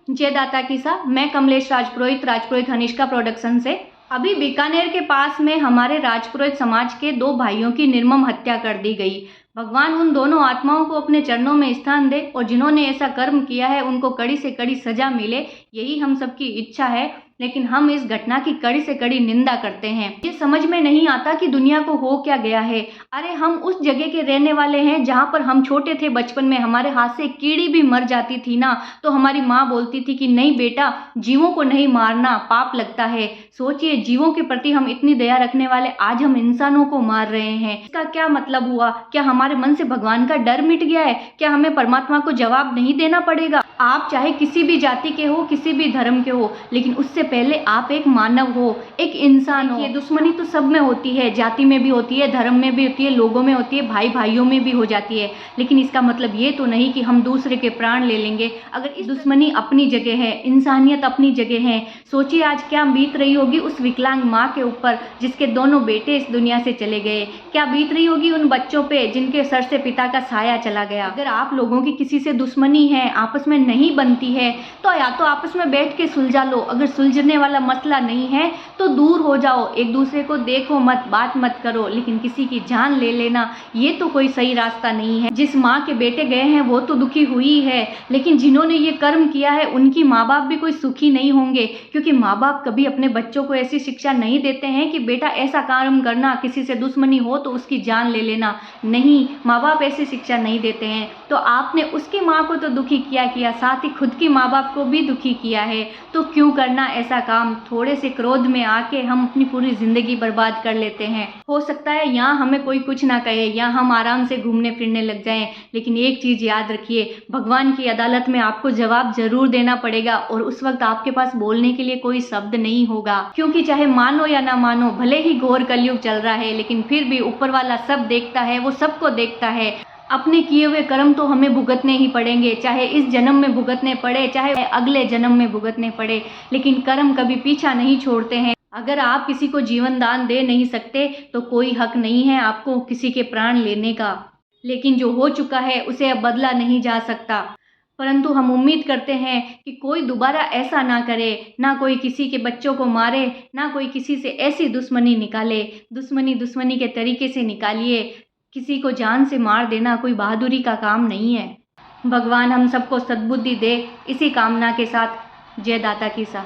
जय दाता की सा। मैं कमलेश राजपुरोहित हनिष्का प्रोडक्शन से। अभी बीकानेर के पास में हमारे राजपुरोहित समाज के 2 भाइयों की निर्मम हत्या कर दी गई। भगवान उन दोनों आत्माओं को अपने चरणों में स्थान दे और जिन्होंने ऐसा कर्म किया है उनको कड़ी से कड़ी सजा मिले, यही हम सबकी इच्छा है। लेकिन हम इस घटना की कड़ी से कड़ी निंदा करते हैं। ये समझ में नहीं आता कि दुनिया को हो क्या गया है। अरे हम उस जगह के रहने वाले हैं जहाँ पर हम छोटे थे, बचपन में हमारे हाथ से कीड़ी भी मर जाती थी ना, तो हमारी माँ बोलती थी कि नहीं बेटा, जीवों को नहीं मारना, पाप लगता है। सोचिए, जीवों के प्रति हम इतनी दया रखने वाले आज हम इंसानों को मार रहे हैं। इसका क्या मतलब हुआ? क्या हमारे मन से भगवान का डर मिट गया है? क्या हमें परमात्मा को जवाब नहीं देना पड़ेगा? आप चाहे किसी भी जाति के हो, किसी भी धर्म के हो, लेकिन उससे पहले आप एक मानव हो, एक इंसान हो। ये दुश्मनी तो सब में होती है, जाति में भी होती है, धर्म में भी होती है, लोगों में होती है, भाई भाइयों में भी हो जाती है। लेकिन इसका मतलब ये तो नहीं कि हम दूसरे के प्राण ले लेंगे। अगर इस दुश्मनी अपनी जगह है, इंसानियत अपनी जगह है। सोचिए आज क्या बीत रही होगी उस विकलांग माँ के ऊपर जिसके दोनों बेटे इस दुनिया से चले गए। क्या बीत रही होगी उन बच्चों पे जिनके सर से पिता का साया चला गया। अगर आप लोगों की किसी से दुश्मनी है, आपस में नहीं बनती है, तो या तो आपस में बैठ के सुलझा लो। अगर सुलझने वाला मसला नहीं है तो दूर हो जाओ, एक दूसरे को देखो मत, बात मत करो। लेकिन किसी की जान ले लेना ये तो कोई सही रास्ता नहीं है। जिस माँ के बेटे गए हैं वो तो दुखी हुई है, लेकिन जिन्होंने ये कर्म किया है उनकी माँ बाप भी कोई सुखी नहीं होंगे, क्योंकि माँ बाप कभी अपने बच्चों को ऐसी शिक्षा नहीं देते हैं कि बेटा ऐसा कर्म करना, किसी से दुश्मनी हो तो उसकी जान ले लेना। नहीं, माँ बाप ऐसी शिक्षा नहीं देते हैं। तो आपने उसकी माँ को तो दुखी किया, साथ ही खुद की माँ बाप को भी दुखी किया है, तो क्यों करना ऐसा काम? थोड़े से क्रोध में आके हम अपनी पूरी जिंदगी बर्बाद कर लेते हैं। हो सकता है यहाँ हमें कोई कुछ ना कहे, यहाँ हम आराम से घूमने फिरने लग जाएं, लेकिन एक चीज याद रखिए, भगवान की अदालत में आपको जवाब जरूर देना पड़ेगा और उस वक्त आपके पास बोलने के लिए कोई शब्द नहीं होगा। क्योंकि चाहे मानो या ना मानो, भले ही घोर कलयुग चल रहा है, लेकिन फिर भी ऊपर वाला सब देखता है, वो सबको देखता है। अपने किए हुए कर्म तो हमें भुगतने ही पड़ेंगे, चाहे इस जन्म में भुगतने पड़े, चाहे अगले जन्म में भुगतने पड़े, लेकिन कर्म कभी पीछा नहीं छोड़ते हैं। अगर आप किसी को जीवन दान दे नहीं सकते तो कोई हक नहीं है आपको किसी के प्राण लेने का। लेकिन जो हो चुका है उसे अब बदला नहीं जा सकता। परंतु हम उम्मीद करते हैं कि कोई दोबारा ऐसा ना करे, ना कोई किसी के बच्चों को मारे, ना कोई किसी से ऐसी दुश्मनी निकाले। दुश्मनी के तरीके से निकालिए। किसी को जान से मार देना कोई बहादुरी का काम नहीं है। भगवान हम सबको सद्बुद्धि दे, इसी कामना के साथ जय दाता की सा।